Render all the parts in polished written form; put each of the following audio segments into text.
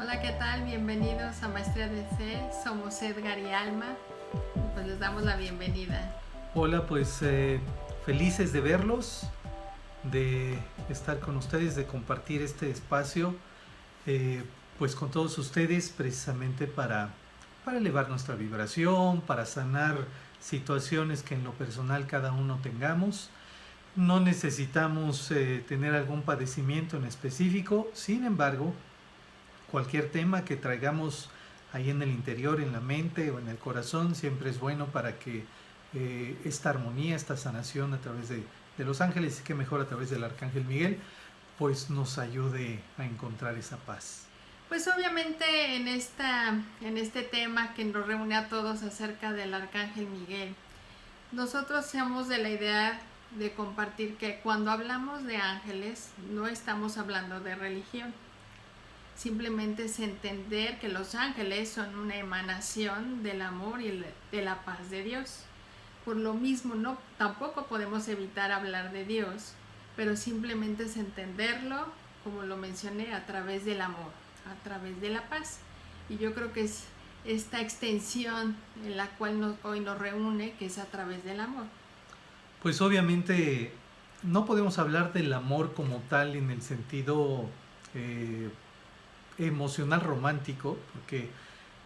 Hola, ¿qué tal? Bienvenidos a Maestría de Fe. Somos Edgar y Alma. Pues les damos la bienvenida. Hola, pues felices de verlos, de estar con ustedes, de compartir este espacio, eh, pues con todos ustedes precisamente para elevar nuestra vibración, para sanar situaciones que en lo personal cada uno tengamos. No necesitamos tener algún padecimiento en específico, sin embargo, cualquier tema que traigamos ahí en el interior, en la mente o en el corazón, siempre es bueno para que esta armonía, esta sanación a través de los ángeles y que mejor a través del Arcángel Miguel, pues nos ayude a encontrar esa paz. Pues obviamente en este tema que nos reúne a todos acerca del Arcángel Miguel, nosotros somos de la idea de compartir que cuando hablamos de ángeles no estamos hablando de religión. Simplemente es entender que los ángeles son una emanación del amor y de la paz de Dios. Por lo mismo, tampoco podemos evitar hablar de Dios, pero simplemente es entenderlo, como lo mencioné, a través del amor, a través de la paz. Y yo creo que es esta extensión en la cual hoy nos reúne, que es a través del amor. Pues obviamente no podemos hablar del amor como tal en el sentido emocional romántico, porque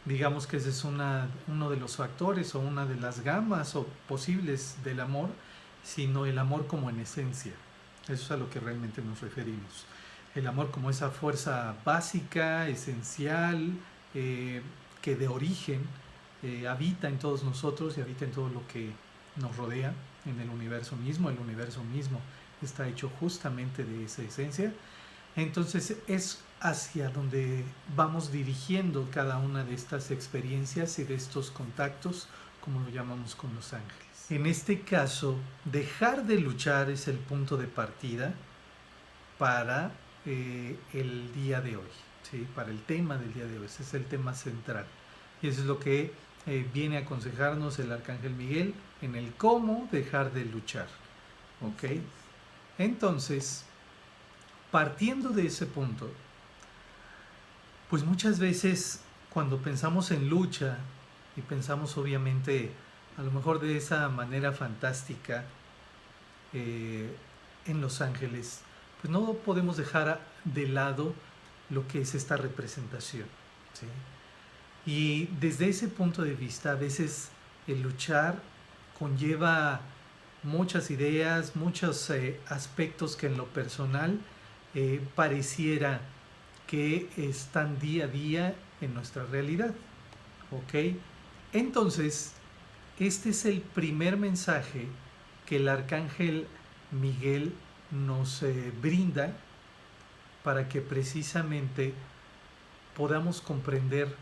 digamos que ese es uno de los factores o una de las gamas o posibles del amor, sino el amor como en esencia. Eso es a lo que realmente nos referimos. El amor como esa fuerza básica, esencial, que de origen habita en todos nosotros y habita en todo lo que nos rodea, en el universo mismo. El universo mismo está hecho justamente de esa esencia. Entonces es hacia donde vamos dirigiendo cada una de estas experiencias y de estos contactos, como lo llamamos con los ángeles. En este caso, dejar de luchar es el punto de partida para el día de hoy, ¿sí? Para el tema del día de hoy. Ese es el tema central. Y eso es lo que viene a aconsejarnos el Arcángel Miguel en el cómo dejar de luchar. ¿Ok? Entonces, partiendo de ese punto, pues muchas veces cuando pensamos en lucha y pensamos obviamente a lo mejor de esa manera fantástica en Los Ángeles, pues no podemos dejar de lado lo que es esta representación, ¿sí? Y desde ese punto de vista a veces el luchar conlleva muchas ideas, muchos aspectos que en lo personal pareciera que están día a día en nuestra realidad. ¿Ok? Entonces, este es el primer mensaje que el Arcángel Miguel nos brinda para que precisamente podamos comprender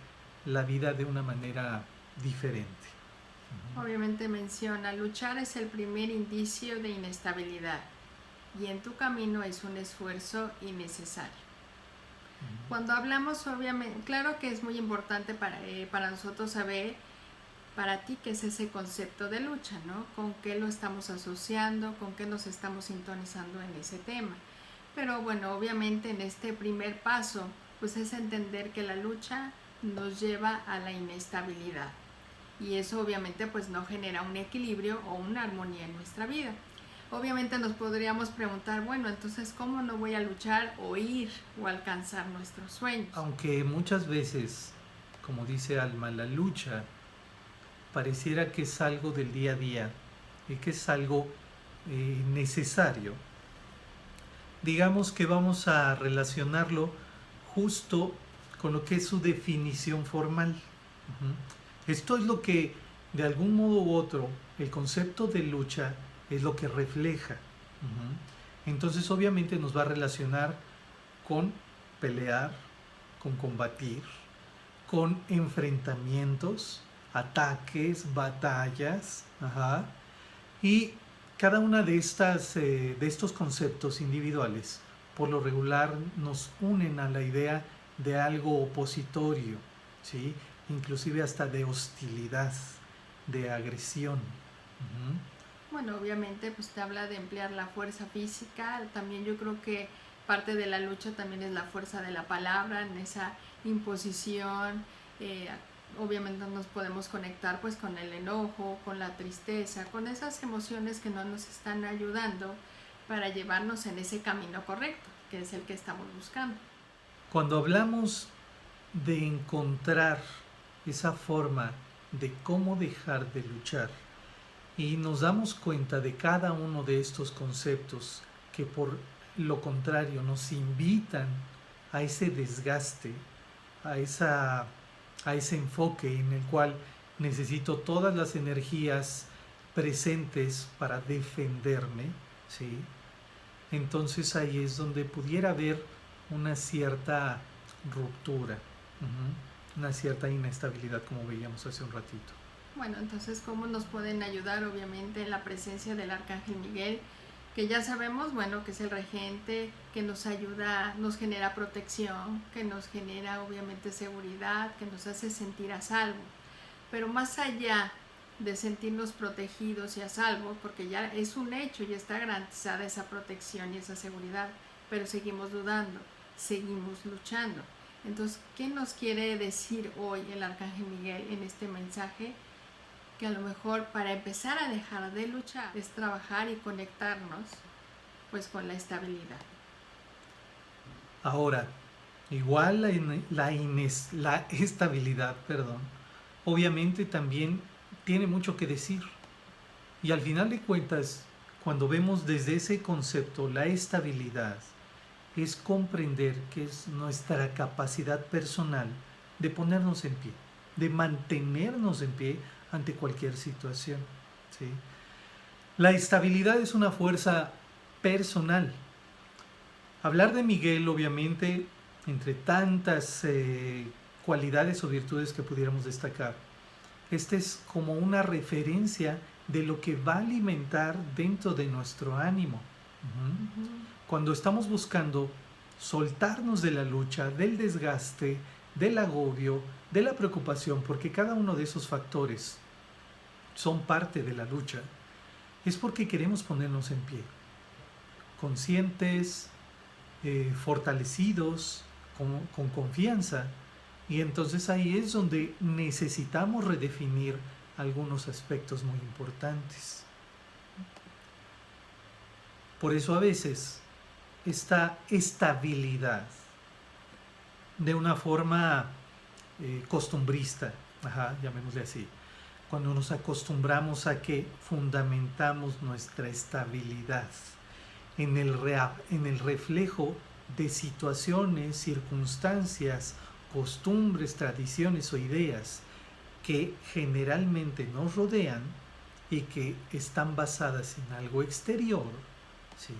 la vida de una manera diferente. Obviamente menciona, luchar es el primer indicio de inestabilidad y en tu camino es un esfuerzo innecesario. Cuando hablamos, obviamente, claro que es muy importante para nosotros saber, para ti, qué es ese concepto de lucha, ¿no? Con qué lo estamos asociando, con qué nos estamos sintonizando en ese tema. Pero bueno, obviamente en este primer paso, pues es entender que la lucha nos lleva a la inestabilidad. Y eso obviamente pues no genera un equilibrio o una armonía en nuestra vida. Obviamente nos podríamos preguntar, bueno, entonces ¿cómo no voy a luchar o ir o alcanzar nuestros sueños? Aunque muchas veces, como dice Alma, la lucha pareciera que es algo del día a día y que es algo necesario, digamos que vamos a relacionarlo justo con lo que es su definición formal. Esto es lo que, de algún modo u otro, el concepto de lucha es lo que refleja. Entonces, obviamente, nos va a relacionar con pelear, con combatir, con enfrentamientos, ataques, batallas, y cada una de estos conceptos individuales, por lo regular, nos unen a la idea de algo opositorio, ¿sí? Inclusive hasta de hostilidad, de agresión. Bueno, obviamente pues te habla de emplear la fuerza física, también yo creo que parte de la lucha también es la fuerza de la palabra, en esa imposición. Obviamente nos podemos conectar pues con el enojo, con la tristeza, con esas emociones que no nos están ayudando para llevarnos en ese camino correcto, que es el que estamos buscando. Cuando hablamos de encontrar esa forma de cómo dejar de luchar y nos damos cuenta de cada uno de estos conceptos que por lo contrario nos invitan a ese desgaste, a ese enfoque en el cual necesito todas las energías presentes para defenderme, ¿sí? Entonces ahí es donde pudiera haber una cierta ruptura, una cierta inestabilidad, como veíamos hace un ratito. Bueno, entonces, ¿cómo nos pueden ayudar? Obviamente, la presencia del Arcángel Miguel, que ya sabemos, bueno, que es el regente, que nos ayuda, nos genera protección, que nos genera, obviamente, seguridad, que nos hace sentir a salvo. Pero más allá de sentirnos protegidos y a salvo, porque ya es un hecho, ya está garantizada esa protección y esa seguridad, pero seguimos dudando, seguimos luchando. Entonces, ¿qué nos quiere decir hoy el Arcángel Miguel en este mensaje? Que a lo mejor para empezar a dejar de luchar es trabajar y conectarnos pues con la estabilidad. Ahora, igual la estabilidad, obviamente también tiene mucho que decir. Y al final de cuentas, cuando vemos desde ese concepto la estabilidad, es comprender que es nuestra capacidad personal de ponernos en pie, de mantenernos en pie ante cualquier situación, ¿sí? La estabilidad es una fuerza personal. Hablar de Miguel, obviamente, entre tantas cualidades o virtudes que pudiéramos destacar, este es como una referencia de lo que va a alimentar dentro de nuestro ánimo. Cuando estamos buscando soltarnos de la lucha, del desgaste, del agobio, de la preocupación, porque cada uno de esos factores son parte de la lucha, es porque queremos ponernos en pie, conscientes, fortalecidos, con confianza, y entonces ahí es donde necesitamos redefinir algunos aspectos muy importantes. Por eso a veces esta estabilidad de una forma costumbrista, llamémosle así, cuando nos acostumbramos a que fundamentamos nuestra estabilidad en el reflejo de situaciones, circunstancias, costumbres, tradiciones o ideas que generalmente nos rodean y que están basadas en algo exterior, ¿sí?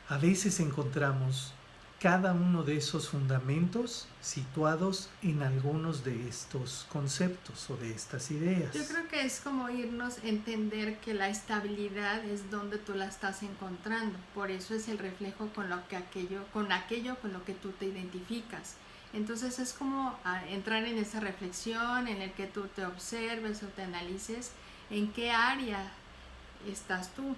A veces encontramos cada uno de esos fundamentos situados en algunos de estos conceptos o de estas ideas. Yo creo que es como irnos a entender que la estabilidad es donde tú la estás encontrando. Por eso es el reflejo con aquello con lo que tú te identificas. Entonces es como entrar en esa reflexión en el que tú te observes o te analices en qué área estás tú.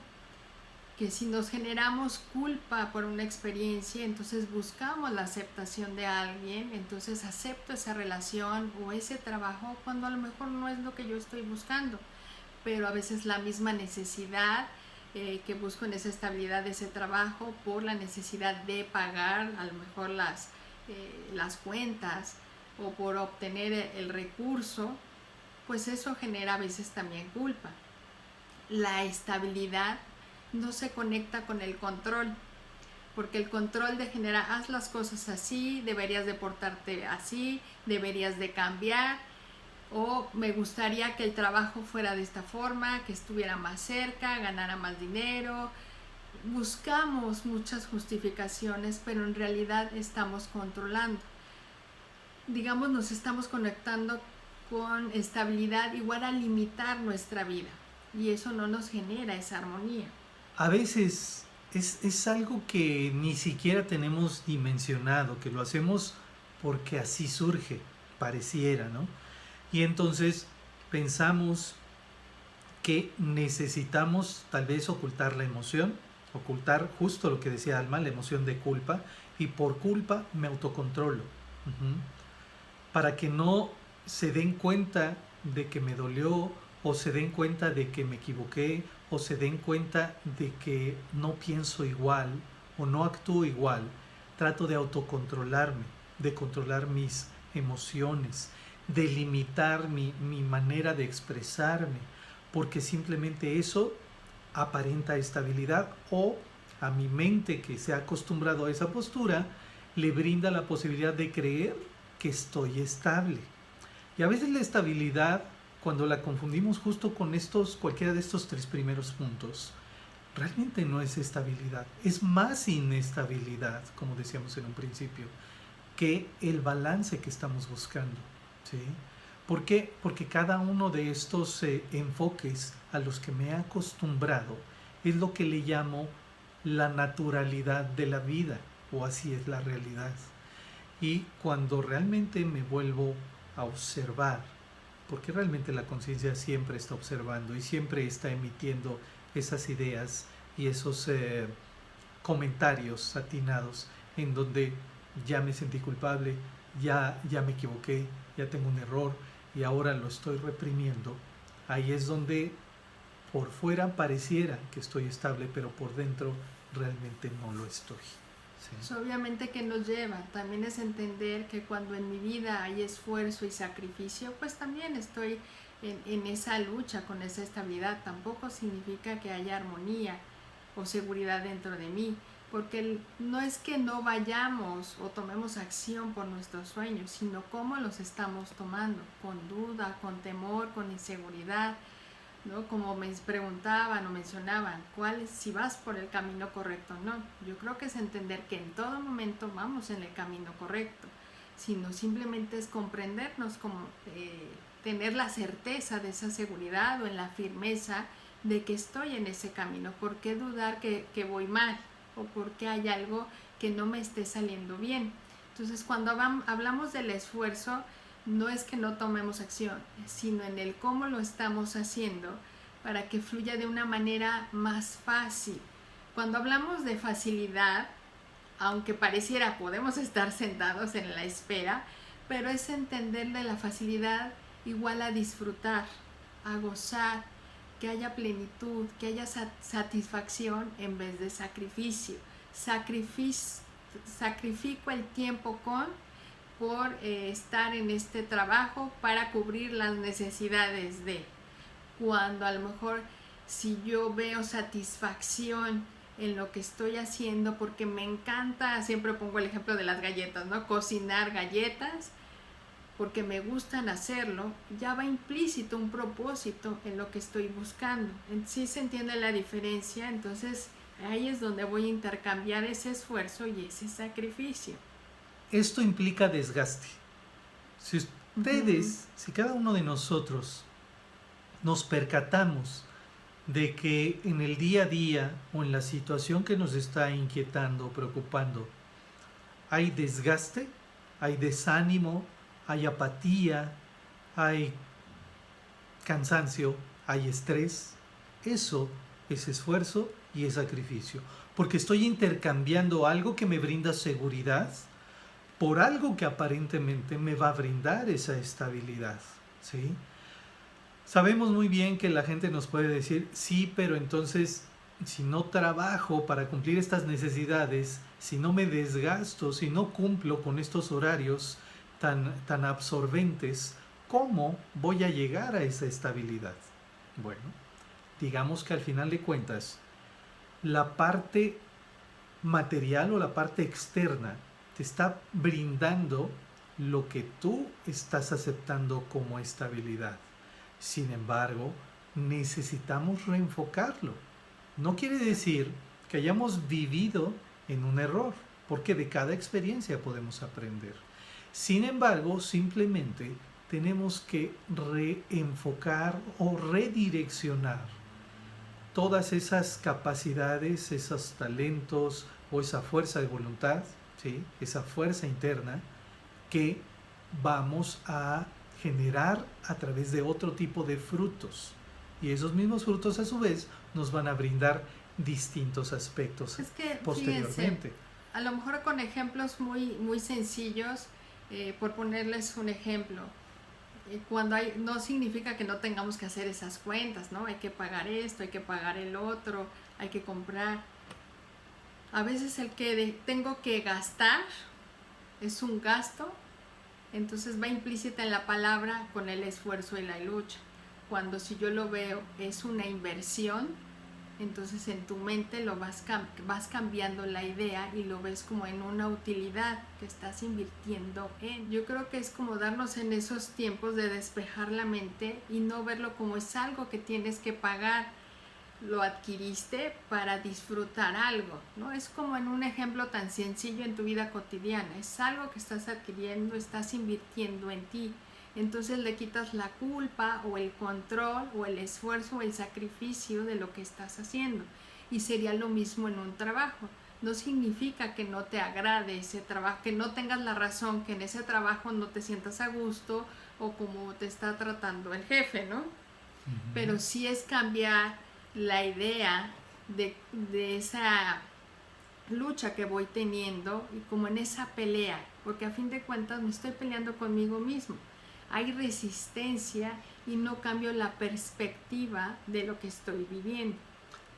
Que si nos generamos culpa por una experiencia, entonces buscamos la aceptación de alguien, entonces acepto esa relación o ese trabajo cuando a lo mejor no es lo que yo estoy buscando, pero a veces la misma necesidad que busco en esa estabilidad de ese trabajo por la necesidad de pagar a lo mejor las cuentas o por obtener el recurso, pues eso genera a veces también culpa. La estabilidad no se conecta con el control, porque el control de generar, haz las cosas así, deberías de portarte así, deberías de cambiar, o me gustaría que el trabajo fuera de esta forma, que estuviera más cerca, ganara más dinero. Buscamos muchas justificaciones, pero en realidad estamos controlando. Digamos, nos estamos conectando con estabilidad igual a limitar nuestra vida, y eso no nos genera esa armonía. A veces es algo que ni siquiera tenemos dimensionado, que lo hacemos porque así surge, pareciera, ¿no? Y entonces pensamos que necesitamos tal vez ocultar la emoción, ocultar justo lo que decía Alma, la emoción de culpa, y por culpa me autocontrolo. Para que no se den cuenta de que me dolió, o se den cuenta de que me equivoqué, o se den cuenta de que no pienso igual o no actúo igual. Trato de autocontrolarme, de controlar mis emociones, de limitar mi manera de expresarme, porque simplemente eso aparenta estabilidad, o a mi mente, que se ha acostumbrado a esa postura, le brinda la posibilidad de creer que estoy estable. Y a veces la estabilidad, cuando la confundimos justo con cualquiera de estos 3 primeros puntos, realmente no es estabilidad, es más inestabilidad, como decíamos en un principio, que el balance que estamos buscando, ¿sí? ¿Por qué? Porque cada uno de estos enfoques a los que me he acostumbrado es lo que le llamo la naturalidad de la vida, o así es la realidad. Y cuando realmente me vuelvo a observar, porque realmente la conciencia siempre está observando y siempre está emitiendo esas ideas y esos comentarios atinados en donde ya me sentí culpable, ya me equivoqué, ya tengo un error y ahora lo estoy reprimiendo. Ahí es donde por fuera pareciera que estoy estable, pero por dentro realmente no lo estoy. Sí. Pues obviamente que nos lleva, también es entender que cuando en mi vida hay esfuerzo y sacrificio, pues también estoy en esa lucha con esa estabilidad. Tampoco significa que haya armonía o seguridad dentro de mí, porque no es que no vayamos o tomemos acción por nuestros sueños, sino cómo los estamos tomando, con duda, con temor, con inseguridad, ¿no? Como me preguntaban o mencionaban, si vas por el camino correcto o no. Yo creo que es entender que en todo momento vamos en el camino correcto, sino simplemente es comprendernos, como tener la certeza de esa seguridad o en la firmeza de que estoy en ese camino. ¿Por qué dudar que voy mal? O por qué hay algo que no me esté saliendo bien. Entonces, cuando hablamos del esfuerzo, no es que no tomemos acción, sino en el cómo lo estamos haciendo para que fluya de una manera más fácil. Cuando hablamos de facilidad, aunque pareciera podemos estar sentados en la espera, pero es entenderle la facilidad igual a disfrutar, a gozar, que haya plenitud, que haya satisfacción en vez de sacrificio. Sacrifico el tiempo por estar en este trabajo para cubrir las necesidades de. Cuando a lo mejor si yo veo satisfacción en lo que estoy haciendo, porque me encanta, siempre pongo el ejemplo de las galletas, ¿no? Cocinar galletas, porque me gustan hacerlo, ya va implícito un propósito en lo que estoy buscando. Sí se entiende la diferencia, entonces ahí es donde voy a intercambiar ese esfuerzo y ese sacrificio. Esto implica desgaste. Si ustedes, si cada uno de nosotros nos percatamos de que en el día a día o en la situación que nos está inquietando, preocupando, hay desgaste, hay desánimo, hay apatía, hay cansancio, hay estrés, eso es esfuerzo y es sacrificio, porque estoy intercambiando algo que me brinda seguridad por algo que aparentemente me va a brindar esa estabilidad, ¿sí? Sabemos muy bien que la gente nos puede decir, sí, pero entonces, si no trabajo para cumplir estas necesidades, si no me desgasto, si no cumplo con estos horarios tan absorbentes, ¿cómo voy a llegar a esa estabilidad? Bueno, digamos que al final de cuentas, la parte material o la parte externa te está brindando lo que tú estás aceptando como estabilidad. Sin embargo, necesitamos reenfocarlo. No quiere decir que hayamos vivido en un error, porque de cada experiencia podemos aprender. Sin embargo, simplemente tenemos que reenfocar o redireccionar todas esas capacidades, esos talentos o esa fuerza de voluntad, ¿sí? Esa fuerza interna que vamos a generar a través de otro tipo de frutos. Y esos mismos frutos a su vez nos van a brindar distintos aspectos Es que, posteriormente. fíjense, a lo mejor con ejemplos muy sencillos, por ponerles un ejemplo, cuando hay, no significa que no tengamos que hacer esas cuentas, ¿no? Hay que pagar esto, hay que pagar el otro, hay que comprar. A veces el que tengo que gastar es un gasto, entonces va implícita en la palabra con el esfuerzo y la lucha. Cuando si yo lo veo es una inversión, entonces en tu mente lo vas cambiando la idea y lo ves como en una utilidad que estás invirtiendo en. Yo creo que es como darnos en esos tiempos de despejar la mente y no verlo como es algo que tienes que pagar. Lo adquiriste para disfrutar algo, ¿no? Es como en un ejemplo tan sencillo en tu vida cotidiana. Es algo que estás adquiriendo, estás invirtiendo en ti. Entonces le quitas la culpa o el control o el esfuerzo o el sacrificio de lo que estás haciendo. Y sería lo mismo en un trabajo. No significa que no te agrade ese trabajo, que no tengas la razón, que en ese trabajo no te sientas a gusto o como te está tratando el jefe, ¿no? Pero sí es cambiar la idea de esa lucha que voy teniendo y como en esa pelea, porque a fin de cuentas me estoy peleando conmigo mismo. Hay resistencia y no cambio la perspectiva de lo que estoy viviendo.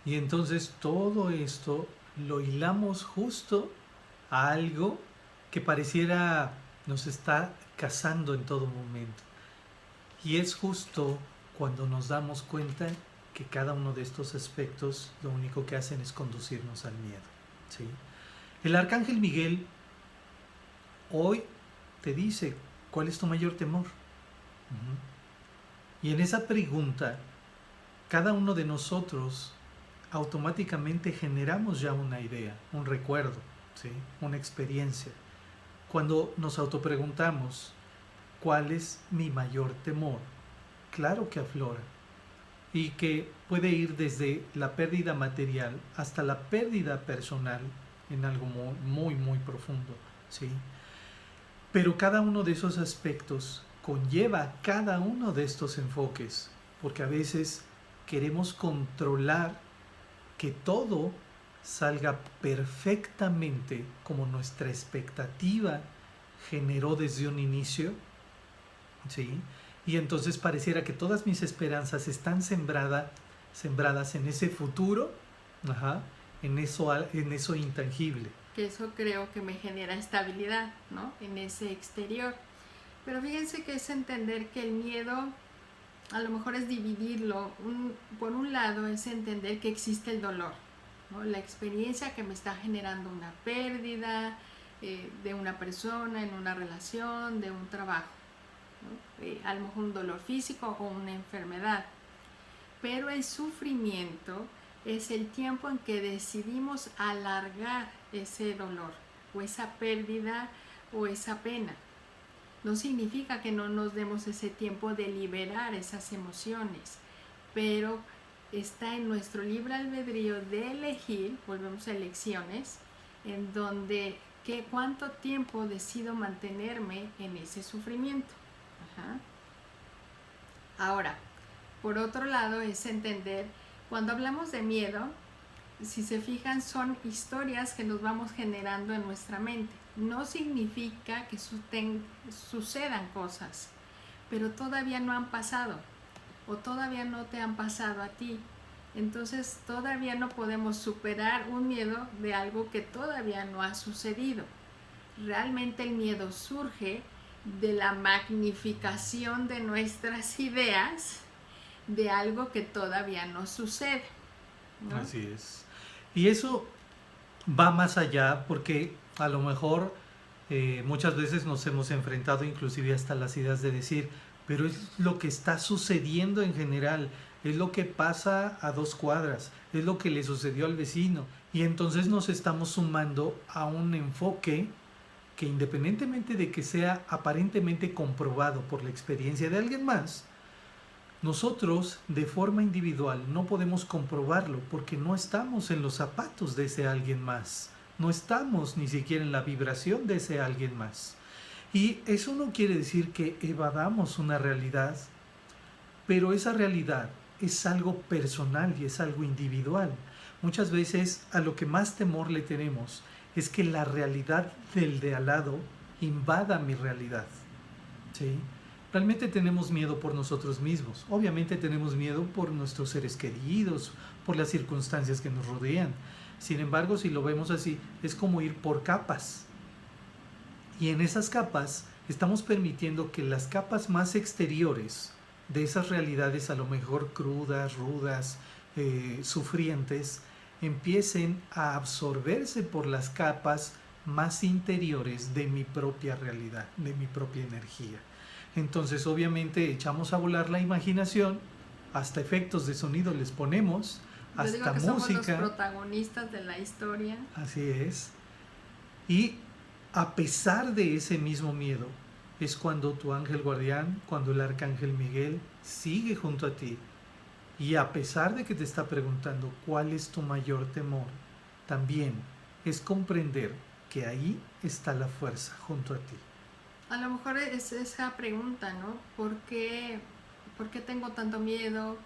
Y entonces todo esto lo hilamos justo a algo que pareciera nos está cazando en todo momento. Y es justo cuando nos damos cuenta que cada uno de estos aspectos lo único que hacen es conducirnos al miedo, ¿sí? El arcángel Miguel hoy te dice, ¿cuál es tu mayor temor? Y en esa pregunta, cada uno de nosotros automáticamente generamos ya una idea, un recuerdo, ¿sí? Una experiencia. Cuando nos autopreguntamos, ¿cuál es mi mayor temor? Claro que aflora. Y que puede ir desde la pérdida material hasta la pérdida personal en algo muy profundo, ¿sí? Pero cada uno de esos aspectos conlleva cada uno de estos enfoques, porque a veces queremos controlar que todo salga perfectamente como nuestra expectativa generó desde un inicio, ¿sí? Y entonces pareciera que todas mis esperanzas están sembradas en ese futuro, en eso intangible. Que eso creo que me genera estabilidad, ¿no? En ese exterior. Pero fíjense que es entender que el miedo, a lo mejor es dividirlo. Por un lado es entender que existe el dolor, ¿no? La experiencia que me está generando una pérdida de una persona, en una relación, de un trabajo, ¿no? A lo mejor un dolor físico o una enfermedad. Pero el sufrimiento es el tiempo en que decidimos alargar ese dolor o esa pérdida o esa pena. No significa que no nos demos ese tiempo de liberar esas emociones, pero está en nuestro libre albedrío de elegir, volvemos a elecciones, en donde cuánto tiempo decido mantenerme en ese sufrimiento. Ahora, por otro lado, es entender, cuando hablamos de miedo, si se fijan, son historias que nos vamos generando en nuestra mente. No significa que sucedan cosas, pero todavía no han pasado o todavía no te han pasado a ti. Entonces todavía no podemos superar un miedo de algo que todavía no ha sucedido. Realmente el miedo surge de la magnificación de nuestras ideas de algo que todavía no sucede, ¿no? Así es. Y eso va más allá porque a lo mejor muchas veces nos hemos enfrentado inclusive hasta las ideas de decir, pero es lo que está sucediendo en general, es lo que pasa a 2 cuadras, es lo que le sucedió al vecino. Y entonces nos estamos sumando a un enfoque que independientemente de que sea aparentemente comprobado por la experiencia de alguien más, nosotros de forma individual no podemos comprobarlo porque no estamos en los zapatos de ese alguien más, no estamos ni siquiera en la vibración de ese alguien más. Y eso no quiere decir que evadamos una realidad, pero esa realidad es algo personal y es algo individual. Muchas veces a lo que más temor le tenemos es que la realidad del de al lado invada mi realidad. ¿Sí? Realmente tenemos miedo por nosotros mismos. Obviamente tenemos miedo por nuestros seres queridos, por las circunstancias que nos rodean. Sin embargo, si lo vemos así, es como ir por capas. Y en esas capas estamos permitiendo que las capas más exteriores de esas realidades, a lo mejor crudas, rudas, sufrientes, empiecen a absorberse por las capas más interiores de mi propia realidad, de mi propia energía. Entonces obviamente echamos a volar la imaginación, hasta efectos de sonido les ponemos, Yo hasta digo que música. somos los protagonistas de la historia. Así es. Y a pesar de ese mismo miedo, es cuando tu ángel guardián, cuando el arcángel Miguel sigue junto a ti. Y a pesar de que te está preguntando cuál es tu mayor temor, también es comprender que ahí está la fuerza junto a ti. A lo mejor es esa pregunta, ¿no? ¿Por qué tengo tanto miedo?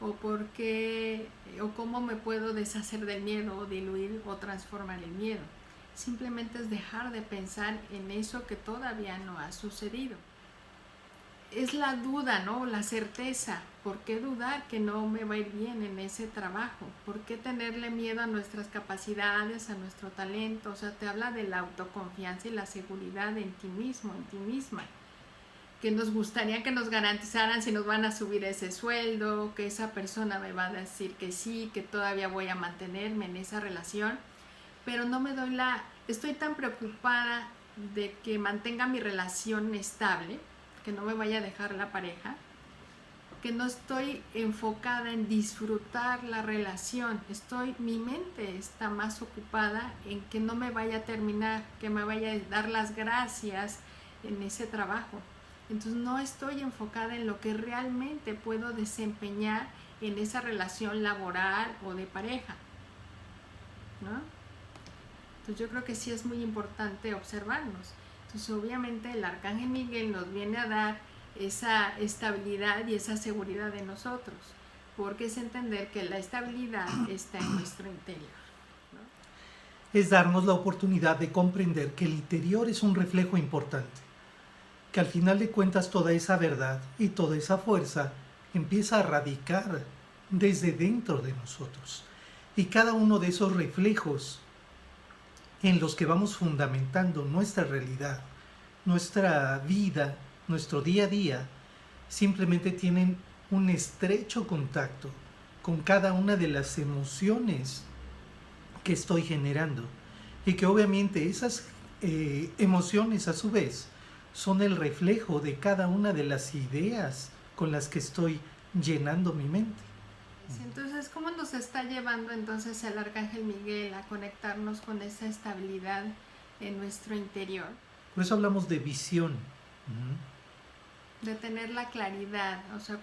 ¿O por qué, o cómo me puedo deshacer del miedo, o diluir o transformar el miedo? Simplemente es dejar de pensar en eso que todavía no ha sucedido. Es la duda, ¿no? La certeza. ¿Por qué dudar que no me va a ir bien en ese trabajo? ¿Por qué tenerle miedo a nuestras capacidades, a nuestro talento? O sea, te habla de la autoconfianza y la seguridad en ti mismo, en ti misma. Que nos gustaría que nos garantizaran si nos van a subir ese sueldo, que esa persona me va a decir que sí, que todavía voy a mantenerme en esa relación. Pero no me doy estoy tan preocupada de que mantenga mi relación estable, que no me vaya a dejar la pareja, que no estoy enfocada en disfrutar la relación. Mi mente está más ocupada en que no me vaya a terminar, que me vaya a dar las gracias en ese trabajo. Entonces no estoy enfocada en lo que realmente puedo desempeñar en esa relación laboral o de pareja, ¿no? Entonces yo creo que sí es muy importante observarnos. Entonces obviamente el Arcángel Miguel nos viene a dar esa estabilidad y esa seguridad de nosotros, porque es entender que la estabilidad está en nuestro interior, ¿no? Es darnos la oportunidad de comprender que el interior es un reflejo importante, que al final de cuentas toda esa verdad y toda esa fuerza empieza a radicar desde dentro de nosotros. Y cada uno de esos reflejos en los que vamos fundamentando nuestra realidad, nuestra vida, nuestro día a día, simplemente tienen un estrecho contacto con cada una de las emociones que estoy generando. Y que obviamente esas emociones a su vez son el reflejo de cada una de las ideas con las que estoy llenando mi mente. Sí, entonces, ¿cómo nos está llevando entonces el Arcángel Miguel a conectarnos con esa estabilidad en nuestro interior? Por eso hablamos de visión. De tener la claridad, o sea,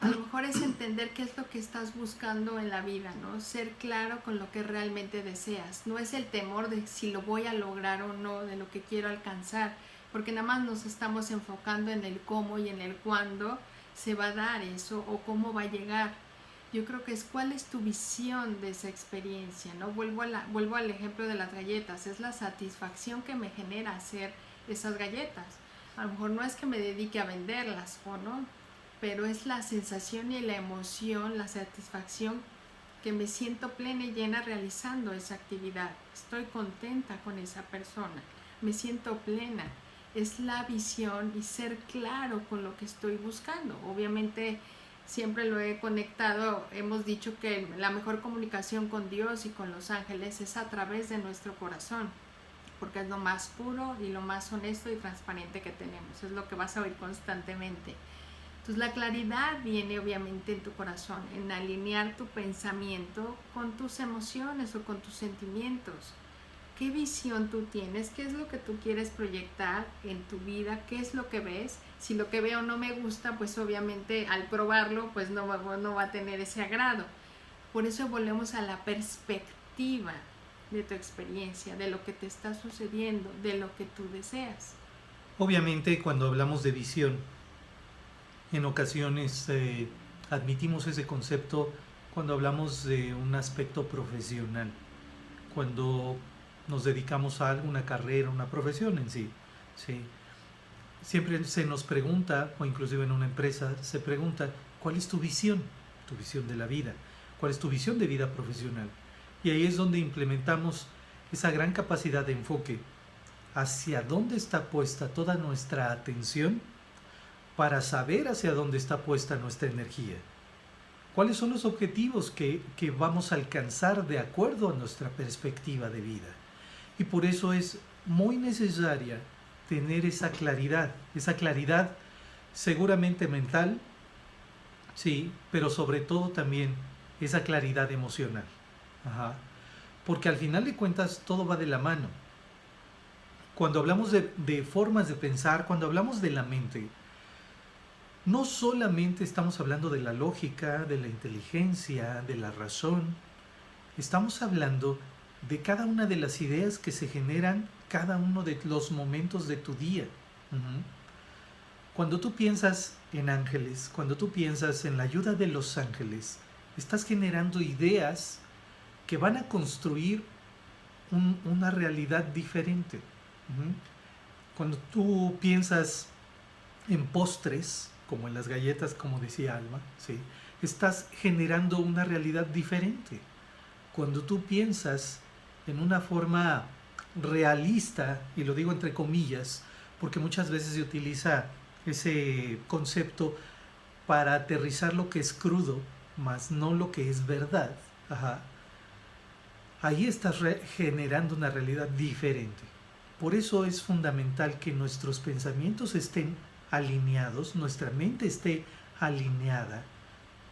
a lo mejor es entender qué es lo que estás buscando en la vida, ¿no? Ser claro con lo que realmente deseas. No es el temor de si lo voy a lograr o no, de lo que quiero alcanzar, porque nada más nos estamos enfocando en el cómo y en el cuándo se va a dar eso o cómo va a llegar. Yo creo que es cuál es tu visión de esa experiencia, ¿no? Vuelvo al ejemplo de las galletas, es la satisfacción que me genera hacer esas galletas. A lo mejor no es que me dedique a venderlas o no, pero es la sensación y la emoción, la satisfacción que me siento plena y llena realizando esa actividad. Estoy contenta con esa persona, me siento plena. Es la visión y ser claro con lo que estoy buscando. Obviamente siempre lo he conectado, hemos dicho que la mejor comunicación con Dios y con los ángeles es a través de nuestro corazón, porque es lo más puro y lo más honesto y transparente que tenemos, es lo que vas a oír constantemente. Entonces la claridad viene obviamente en tu corazón, en alinear tu pensamiento con tus emociones o con tus sentimientos. ¿Qué visión tú tienes? ¿Qué es lo que tú quieres proyectar en tu vida? ¿Qué es lo que ves? Si lo que veo no me gusta, pues obviamente al probarlo, pues no va a tener ese agrado. Por eso volvemos a la perspectiva de tu experiencia, de lo que te está sucediendo, de lo que tú deseas. Obviamente cuando hablamos de visión, en ocasiones admitimos ese concepto cuando hablamos de un aspecto profesional, cuando nos dedicamos a alguna carrera, una profesión en sí, ¿sí? Siempre se nos pregunta, o inclusive en una empresa se pregunta, ¿cuál es tu visión? Tu visión de la vida. ¿Cuál es tu visión de vida profesional? Y ahí es donde implementamos esa gran capacidad de enfoque hacia dónde está puesta toda nuestra atención para saber hacia dónde está puesta nuestra energía. ¿Cuáles son los objetivos que vamos a alcanzar de acuerdo a nuestra perspectiva de vida? Y por eso es muy necesaria tener esa claridad seguramente mental, sí, pero sobre todo también esa claridad emocional. Ajá. Porque al final de cuentas todo va de la mano. Cuando hablamos de formas de pensar, cuando hablamos de la mente, no solamente estamos hablando de la lógica, de la inteligencia, de la razón, estamos hablando de cada una de las ideas que se generan cada uno de los momentos de tu día. Uh-huh. Cuando tú piensas en ángeles, cuando tú piensas en la ayuda de los ángeles, estás generando ideas que van a construir una realidad diferente. Uh-huh. Cuando tú piensas en postres, como en las galletas, como decía Alma, ¿sí? Estás generando una realidad diferente. Cuando tú piensas en una forma realista, y lo digo entre comillas, porque muchas veces se utiliza ese concepto para aterrizar lo que es crudo, más no lo que es verdad. Ajá. Ahí estás generando una realidad diferente. Por eso es fundamental que nuestros pensamientos estén alineados, nuestra mente esté alineada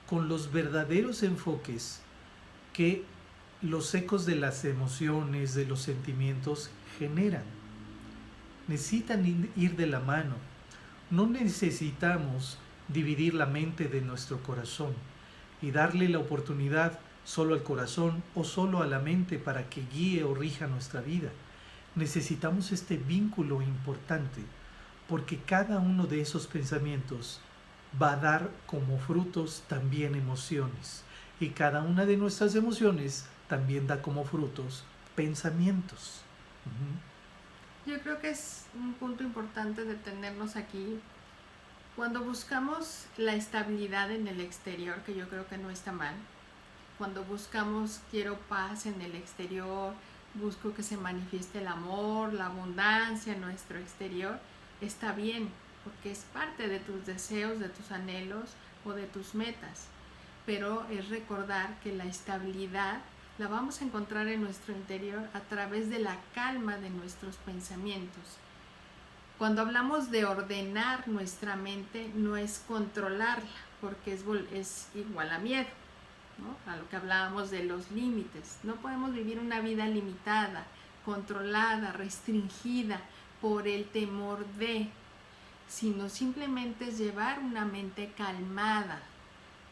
con los verdaderos enfoques que los ecos de las emociones, de los sentimientos generan. Necesitan ir de la mano. No necesitamos dividir la mente de nuestro corazón y darle la oportunidad solo al corazón o solo a la mente para que guíe o rija nuestra vida. Necesitamos este vínculo importante porque cada uno de esos pensamientos va a dar como frutos también emociones y cada una de nuestras emociones también da como frutos pensamientos. Uh-huh. Yo creo que es un punto importante detenernos aquí. Cuando buscamos la estabilidad en el exterior, que yo creo que no está mal, cuando buscamos quiero paz en el exterior, busco que se manifieste el amor, la abundancia en nuestro exterior, está bien, porque es parte de tus deseos, de tus anhelos o de tus metas. Pero es recordar que la estabilidad la vamos a encontrar en nuestro interior a través de la calma de nuestros pensamientos. Cuando hablamos de ordenar nuestra mente, no es controlarla, porque es igual a miedo, ¿no? A lo que hablábamos de los límites. No podemos vivir una vida limitada, controlada, restringida por el temor de, sino simplemente es llevar una mente calmada.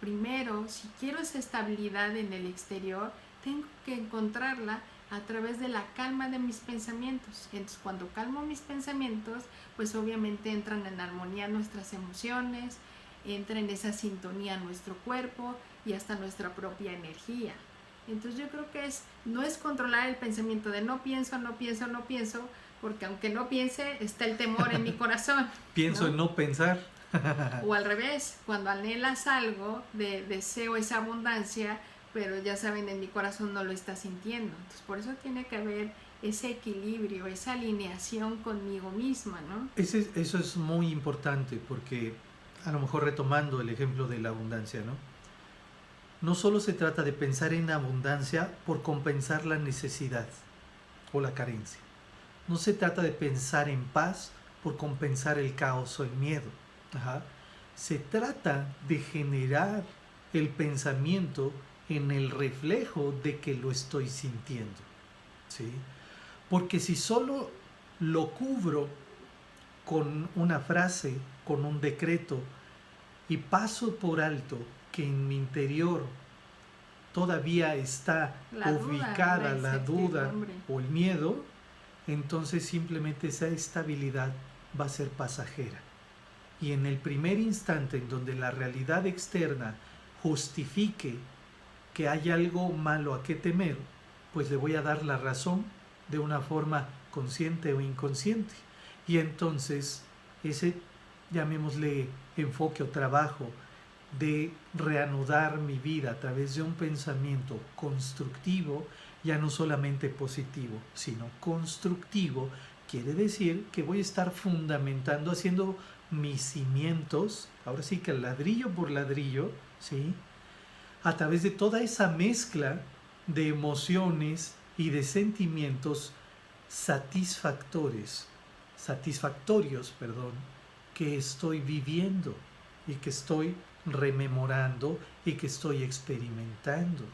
Primero, si quiero esa estabilidad en el exterior, tengo que encontrarla a través de la calma de mis pensamientos. Entonces, cuando calmo mis pensamientos, pues obviamente entran en armonía nuestras emociones, entra en esa sintonía nuestro cuerpo y hasta nuestra propia energía. Entonces yo creo que no es controlar el pensamiento de no pienso, porque aunque no piense, está el temor en mi corazón. Pienso, ¿no? En no pensar. O al revés, cuando anhelas algo, deseo esa abundancia, pero ya saben, en mi corazón no lo está sintiendo. Entonces por eso tiene que haber ese equilibrio, esa alineación conmigo misma, ¿no? Eso es muy importante porque, a lo mejor retomando el ejemplo de la abundancia, ¿no? No solo se trata de pensar en abundancia por compensar la necesidad o la carencia. No se trata de pensar en paz por compensar el caos o el miedo. Ajá. Se trata de generar el pensamiento en el reflejo de que lo estoy sintiendo, ¿sí? Porque si solo lo cubro con una frase, con un decreto, y paso por alto que en mi interior todavía está ubicada la duda o el miedo, entonces simplemente esa estabilidad va a ser pasajera. Y en el primer instante en donde la realidad externa justifique que hay algo malo a qué temer, pues le voy a dar la razón de una forma consciente o inconsciente. Y entonces ese, llamémosle, enfoque o trabajo de reanudar mi vida a través de un pensamiento constructivo, ya no solamente positivo, sino constructivo, quiere decir que voy a estar fundamentando, haciendo mis cimientos, ahora sí que ladrillo por ladrillo, ¿sí?, a través de toda esa mezcla de emociones y de sentimientos satisfactorios, que estoy viviendo y que estoy rememorando y que estoy experimentando.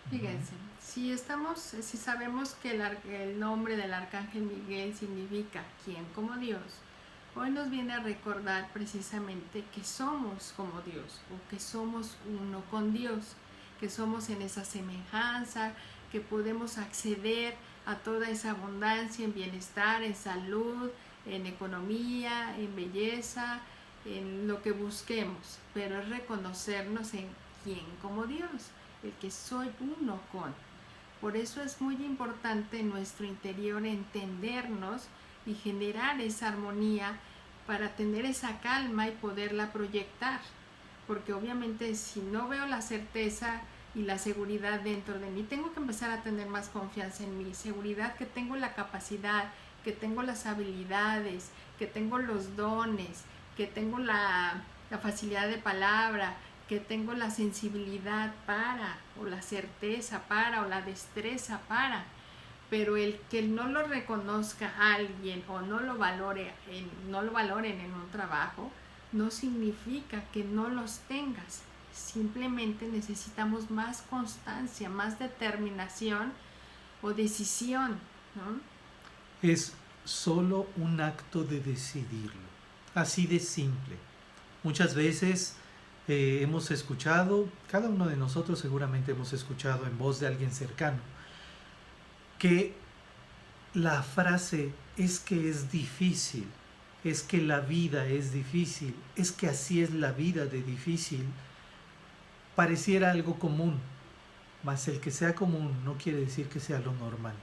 Fíjense, si sabemos que el nombre del Arcángel Miguel significa quien como Dios, hoy nos viene a recordar precisamente que somos como Dios, o que somos uno con Dios, que somos en esa semejanza, que podemos acceder a toda esa abundancia en bienestar, en salud, en economía, en belleza, en lo que busquemos, pero es reconocernos en quién como Dios, el que soy uno con. Por eso es muy importante en nuestro interior entendernos y generar esa armonía para tener esa calma y poderla proyectar, porque obviamente si no veo la certeza y la seguridad dentro de mí, tengo que empezar a tener más confianza en mi seguridad, que tengo la capacidad, que tengo las habilidades, que tengo los dones, que tengo la facilidad de palabra, que tengo la sensibilidad para, o la certeza para, o la destreza para. Pero el que no lo reconozca alguien o no lo valoren en un trabajo, no significa que no los tengas. Simplemente necesitamos más constancia, más determinación o decisión, ¿no? Es solo un acto de decidirlo, así de simple. Muchas veces hemos escuchado, cada uno de nosotros seguramente hemos escuchado en voz de alguien cercano, que la frase es que es difícil, es que la vida es difícil, es que así es la vida de difícil, pareciera algo común, mas el que sea común no quiere decir que sea lo normal.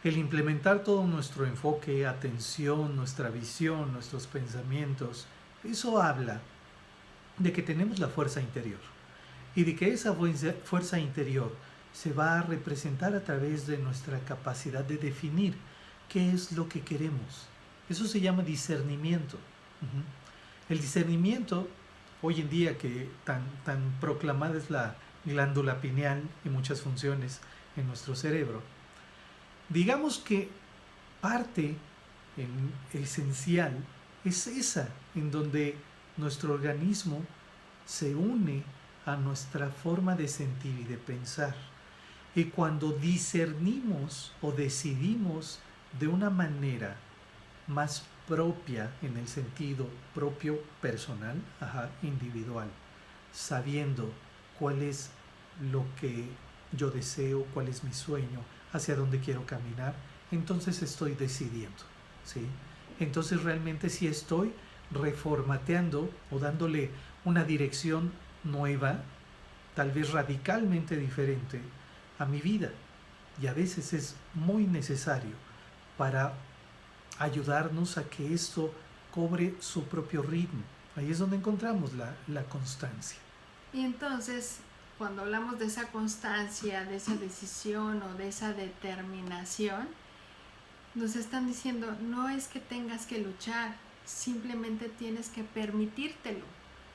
El implementar todo nuestro enfoque, atención, nuestra visión, nuestros pensamientos, eso habla de que tenemos la fuerza interior y de que esa fuerza interior se va a representar a través de nuestra capacidad de definir qué es lo que queremos. Eso se llama discernimiento. El discernimiento, hoy en día que tan proclamada es la glándula pineal y muchas funciones en nuestro cerebro, digamos que parte esencial es esa, en donde nuestro organismo se une a nuestra forma de sentir y de pensar. Y cuando discernimos o decidimos de una manera más propia, en el sentido propio personal, individual, sabiendo cuál es lo que yo deseo, cuál es mi sueño, hacia dónde quiero caminar, entonces estoy decidiendo, ¿sí? Entonces realmente sí estoy reformateando o dándole una dirección nueva, tal vez radicalmente diferente a mi vida. Y a veces es muy necesario para ayudarnos a que esto cobre su propio ritmo. Ahí es donde encontramos la constancia. Y entonces, cuando hablamos de esa constancia, de esa decisión o de esa determinación, nos están diciendo, no es que tengas que luchar, simplemente tienes que permitírtelo.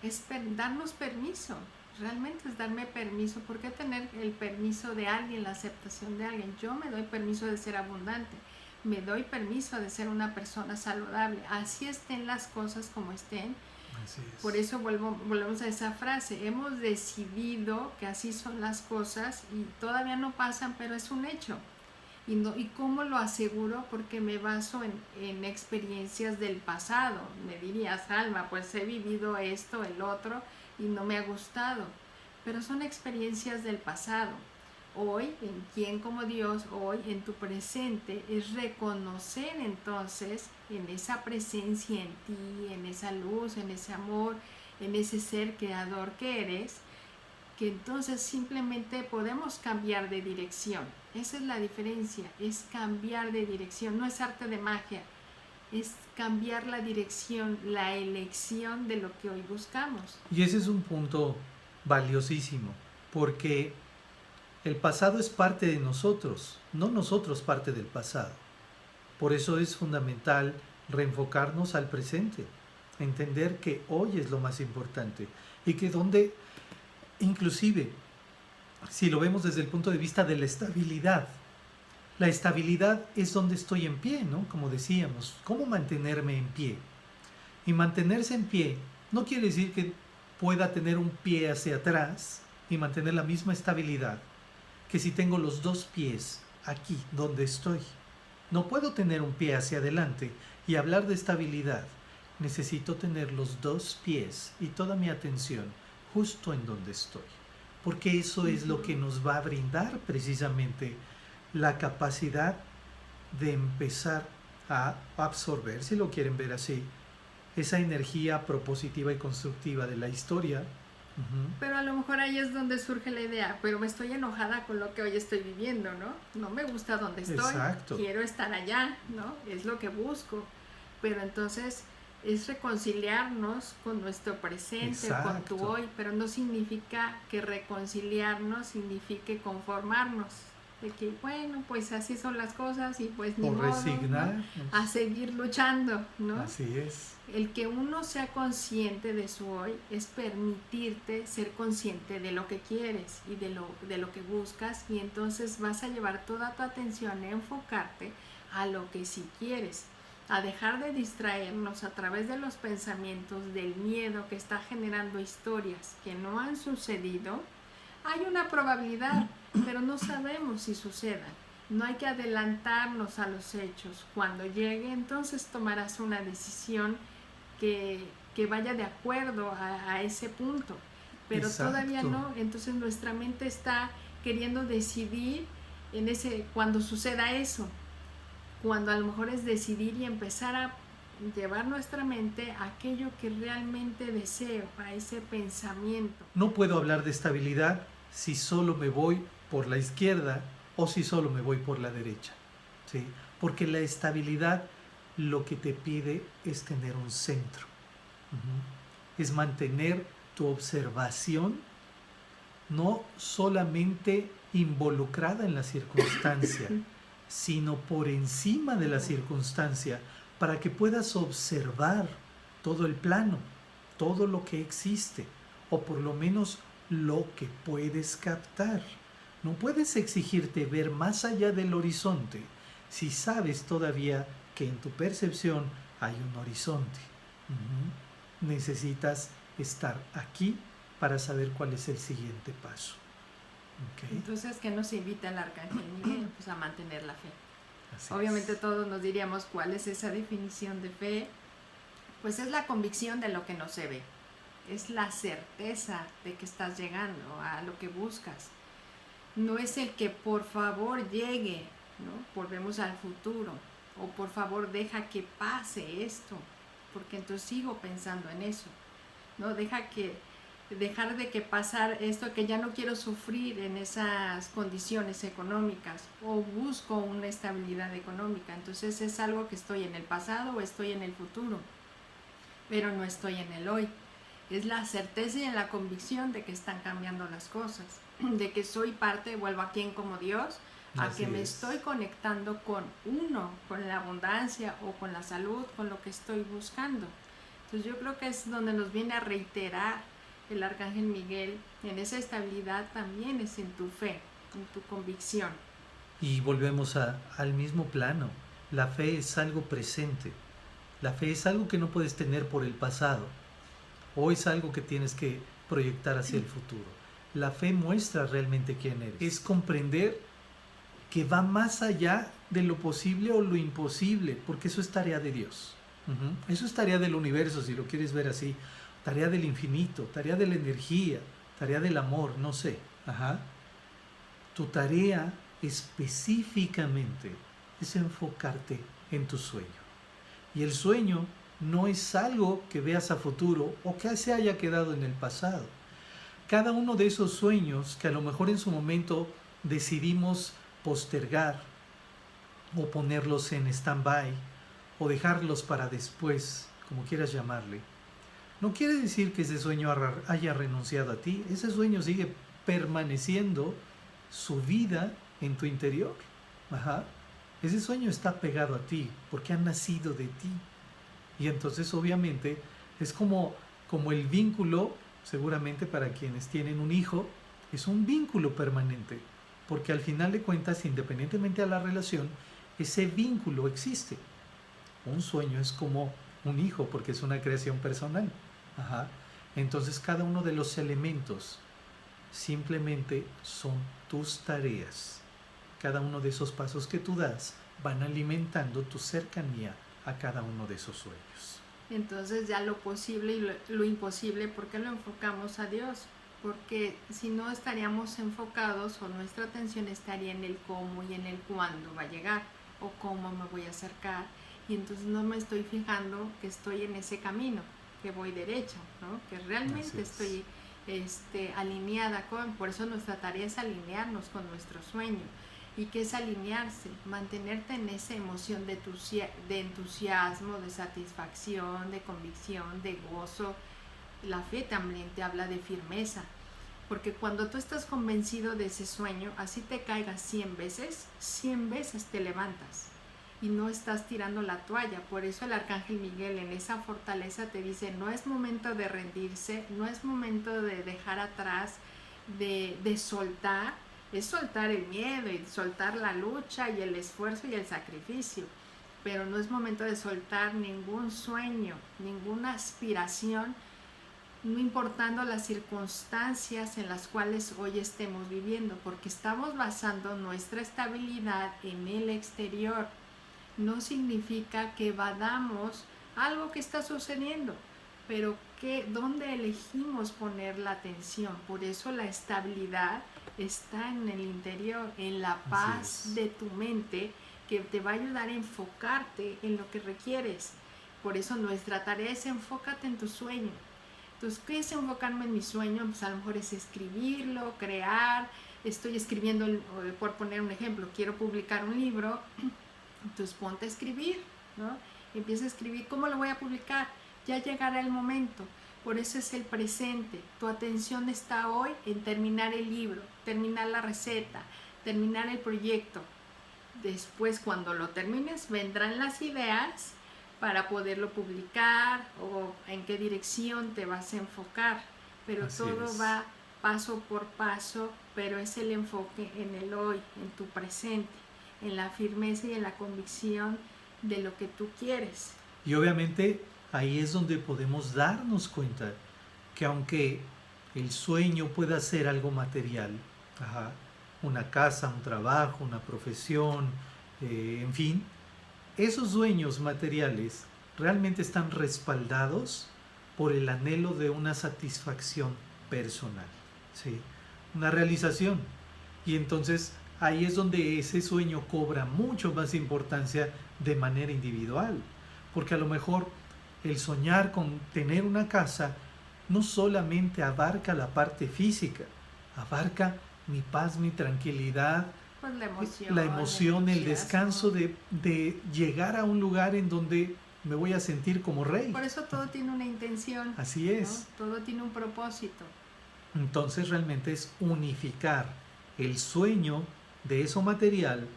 Es darnos permiso, realmente es darme permiso. ¿Por qué tener el permiso de alguien, la aceptación de alguien? Yo me doy permiso de ser abundante, me doy permiso de ser una persona saludable, así estén las cosas como estén. Así es. Por eso volvemos a esa frase, hemos decidido que así son las cosas y todavía no pasan, pero es un hecho. ¿Y cómo lo aseguro? Porque me baso en experiencias del pasado. Me dirías, Alma, pues he vivido esto, el otro, y no me ha gustado. Pero son experiencias del pasado. Hoy, en quién como Dios, hoy en tu presente, es reconocer entonces en esa presencia en ti, en esa luz, en ese amor, en ese ser creador que eres, que entonces simplemente podemos cambiar de dirección. Esa es la diferencia, es cambiar de dirección, no es arte de magia, es cambiar la dirección, la elección de lo que hoy buscamos. Y ese es un punto valiosísimo, porque el pasado es parte de nosotros, no nosotros parte del pasado. Por eso es fundamental reenfocarnos al presente, entender que hoy es lo más importante y que donde, inclusive, si lo vemos desde el punto de vista de la estabilidad es donde estoy en pie, ¿no? Como decíamos, ¿cómo mantenerme en pie? Y mantenerse en pie no quiere decir que pueda tener un pie hacia atrás y mantener la misma estabilidad que si tengo los dos pies aquí donde estoy. No puedo tener un pie hacia adelante y hablar de estabilidad. Necesito tener los dos pies y toda mi atención justo en donde estoy. Porque eso es lo que nos va a brindar precisamente la capacidad de empezar a absorber, si lo quieren ver así, esa energía propositiva y constructiva de la historia. Pero a lo mejor ahí es donde surge la idea, pero me estoy enojada con lo que hoy estoy viviendo, ¿no? No me gusta donde estoy, Exacto. Quiero estar allá, ¿no? Es lo que busco. Pero entonces es reconciliarnos con nuestro presente, Exacto. con tu hoy, pero no significa que reconciliarnos signifique conformarnos. De que, bueno, pues así son las cosas y pues ni modo, resignar, ¿no? A seguir luchando, ¿no? Así es. El que uno sea consciente de su hoy es permitirte ser consciente de lo que quieres y de lo que buscas, y entonces vas a llevar toda tu atención a enfocarte a lo que sí quieres, a dejar de distraernos a través de los pensamientos, del miedo que está generando historias que no han sucedido. Hay una probabilidad, pero no sabemos si sucedan. No hay que adelantarnos a los hechos. Cuando llegue, entonces tomarás una decisión que vaya de acuerdo a ese punto. Pero Exacto. Todavía no. Entonces nuestra mente está queriendo decidir cuando suceda eso. Cuando a lo mejor es decidir y empezar a llevar nuestra mente a aquello que realmente deseo, a ese pensamiento. No puedo hablar de estabilidad si solo me voy por la izquierda o si solo me voy por la derecha, ¿sí? Porque la estabilidad lo que te pide es tener un centro. Es mantener tu observación no solamente involucrada en la circunstancia, sino por encima de la circunstancia, para que puedas observar todo el plano, todo lo que existe, o por lo menos lo que puedes captar. No puedes exigirte ver más allá del horizonte si sabes todavía que en tu percepción hay un horizonte. Necesitas estar aquí para saber cuál es el siguiente paso. ¿Okay? Entonces, ¿qué nos invita el Arcángel Miguel? Pues a mantener la fe. Así Obviamente es. todos nos diríamos cuál es esa definición de fe. Pues es la convicción de lo que no se ve. Es la certeza de que estás llegando a lo que buscas. No es el que por favor llegue, ¿no? Volvemos al futuro. O por favor deja que pase esto, porque entonces sigo pensando en eso, ¿no? Dejar de que pasar esto, que ya no quiero sufrir en esas condiciones económicas, o busco una estabilidad económica. Entonces es algo que estoy en el pasado o estoy en el futuro, pero no estoy en el hoy. Es la certeza y la convicción de que están cambiando las cosas, de que soy parte, vuelvo aquí en como Dios, a Así que me es. estoy conectando con la abundancia o con la salud, con lo que estoy buscando. Entonces yo creo que es donde nos viene a reiterar el Arcángel Miguel, en esa estabilidad también es en tu fe, en tu convicción. Y volvemos al mismo plano. La fe es algo presente. La fe es algo que no puedes tener por el pasado. O es algo que tienes que proyectar hacia el futuro. La fe muestra realmente quién eres. Es comprender que va más allá de lo posible o lo imposible, porque eso es tarea de Dios. Eso es tarea del universo, si lo quieres ver así. Tarea del infinito, tarea de la energía, tarea del amor, no sé. Tu tarea específicamente es enfocarte en tu sueño. Y el sueño no es algo que veas a futuro o que se haya quedado en el pasado. cada uno de esos sueños que a lo mejor en su momento decidimos postergar o ponerlos en stand-by o dejarlos para después, como quieras llamarle, no quiere decir que ese sueño haya renunciado a ti. Ese sueño sigue permaneciendo su vida en tu interior. Ajá. Ese sueño está pegado a ti porque ha nacido de ti. Y entonces obviamente es como el vínculo, seguramente para quienes tienen un hijo, es un vínculo permanente. Porque al final de cuentas, independientemente de la relación, ese vínculo existe. Un sueño es como un hijo porque es una creación personal. Ajá. Entonces cada uno de los elementos simplemente son tus tareas. Cada uno de esos pasos que tú das van alimentando tu cercanía a cada uno de esos sueños. Entonces ya lo posible y lo imposible, ¿por qué lo enfocamos a Dios? Porque si no estaríamos enfocados o nuestra atención estaría en el cómo y en el cuándo va a llegar o cómo me voy a acercar, y entonces no me estoy fijando que estoy en ese camino, que voy derecho, ¿no? Que realmente estoy alineada con. Por eso nuestra tarea es alinearnos con nuestro sueño. ¿Y qué es alinearse? Mantenerte en esa emoción de entusiasmo, de satisfacción, de convicción, de gozo. La fe también te habla de firmeza, porque cuando tú estás convencido de ese sueño, así te caigas 100 veces te levantas y no estás tirando la toalla. Por eso el Arcángel Miguel en esa fortaleza te dice, no es momento de rendirse, no es momento de dejar atrás, de soltar. Es soltar el miedo y soltar la lucha y el esfuerzo y el sacrificio, pero no es momento de soltar ningún sueño, ninguna aspiración, no importando las circunstancias en las cuales hoy estemos viviendo, porque estamos basando nuestra estabilidad en el exterior. No significa que evadamos algo que está sucediendo, pero ¿dónde elegimos poner la atención? Por eso la estabilidad está en el interior, en la paz de tu mente, que te va a ayudar a enfocarte en lo que requieres. Por eso nuestra tarea es enfócate en tu sueño. Entonces, ¿qué es enfocarme en mi sueño? Pues a lo mejor es escribirlo, crear. Estoy escribiendo, por poner un ejemplo, quiero publicar un libro, entonces ponte a escribir, ¿no? Empieza a escribir, ¿cómo lo voy a publicar? Ya llegará el momento. Por eso es el presente. Tu atención está hoy en terminar el libro, terminar la receta, terminar el proyecto. Después, cuando lo termines, vendrán las ideas para poderlo publicar o en qué dirección te vas a enfocar. Pero todo va paso por paso, pero es el enfoque en el hoy, en tu presente, en la firmeza y en la convicción de lo que tú quieres. Y obviamente ahí es donde podemos darnos cuenta que aunque el sueño pueda ser algo material, una casa, un trabajo, una profesión, en fin, esos sueños materiales realmente están respaldados por el anhelo de una satisfacción personal, ¿sí? Una realización. Y entonces ahí es donde ese sueño cobra mucho más importancia de manera individual, porque a lo mejor el soñar con tener una casa no solamente abarca la parte física, abarca mi paz, mi tranquilidad, pues la emoción, el descanso de llegar a un lugar en donde me voy a sentir como rey. Por eso todo tiene una intención. Así es. ¿No? Todo tiene un propósito. Entonces realmente es unificar el sueño de eso material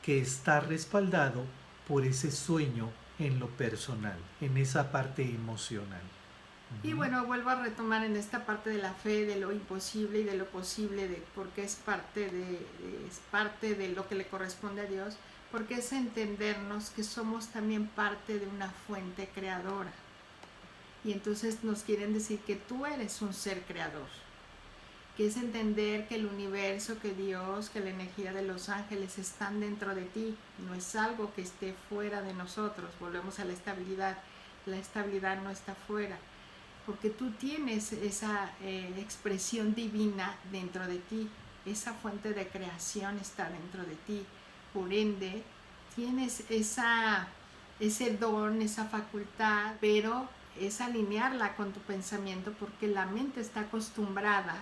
que está respaldado por ese sueño en lo personal, en esa parte emocional. Y bueno, vuelvo a retomar en esta parte de la fe, de lo imposible y de lo posible, porque es parte de lo que le corresponde a Dios, porque es entendernos que somos también parte de una fuente creadora. Y entonces nos quieren decir que tú eres un ser creador, que es entender que el universo, que Dios, que la energía de los ángeles están dentro de ti, no es algo que esté fuera de nosotros. Volvemos a la estabilidad no está fuera, porque tú tienes esa expresión divina dentro de ti, esa fuente de creación está dentro de ti, por ende tienes ese don, esa facultad, pero es alinearla con tu pensamiento, porque la mente está acostumbrada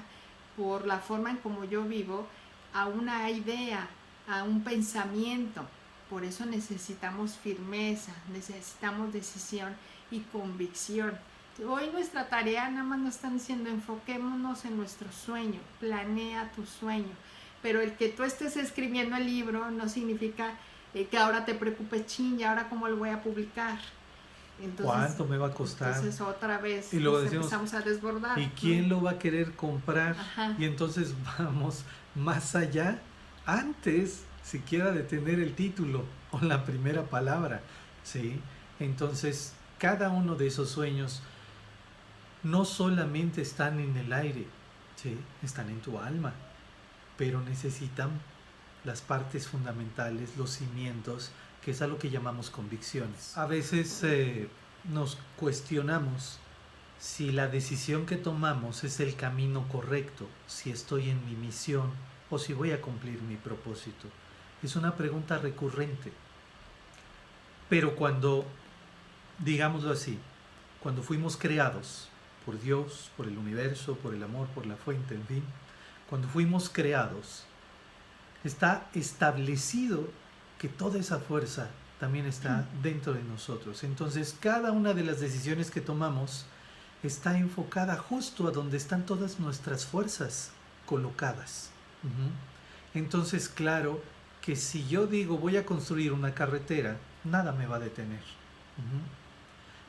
por la forma en como yo vivo a una idea, a un pensamiento. Por eso necesitamos firmeza, necesitamos decisión y convicción. Hoy nuestra tarea nada más nos están diciendo enfoquémonos en nuestro sueño, planea tu sueño. Pero el que tú estés escribiendo el libro no significa que ahora te preocupes, chin, y ahora cómo lo voy a publicar. Entonces, ¿cuánto me va a costar? Entonces otra vez y luego nos decimos, empezamos a desbordar. ¿y quién lo va a querer comprar? Ajá. Y entonces vamos más allá, antes siquiera de tener el título o la primera palabra, ¿sí? Entonces, cada uno de esos sueños no solamente están en el aire, ¿sí? Están en tu alma, pero necesitan las partes fundamentales, los cimientos, que es a lo que llamamos convicciones. A veces nos cuestionamos si la decisión que tomamos es el camino correcto, si estoy en mi misión o si voy a cumplir mi propósito. Es una pregunta recurrente. Pero cuando, digámoslo así, cuando fuimos creados por Dios, por el universo, por el amor, por la fuente, en fin, cuando fuimos creados, está establecido que toda esa fuerza también está dentro de nosotros. Entonces, cada una de las decisiones que tomamos está enfocada justo a donde están todas nuestras fuerzas colocadas. Entonces, claro que si yo digo voy a construir una carretera, nada me va a detener.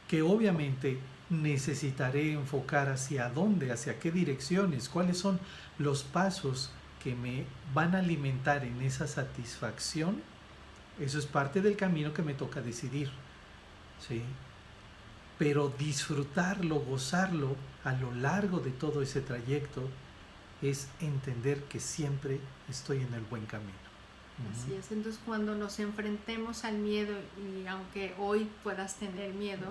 Que obviamente necesitaré enfocar hacia dónde, hacia qué direcciones, cuáles son los pasos que me van a alimentar en esa satisfacción. Eso es parte del camino que me toca decidir, ¿sí? Pero disfrutarlo, gozarlo a lo largo de todo ese trayecto es entender que siempre estoy en el buen camino. Así es, entonces cuando nos enfrentemos al miedo, y aunque hoy puedas tener miedo,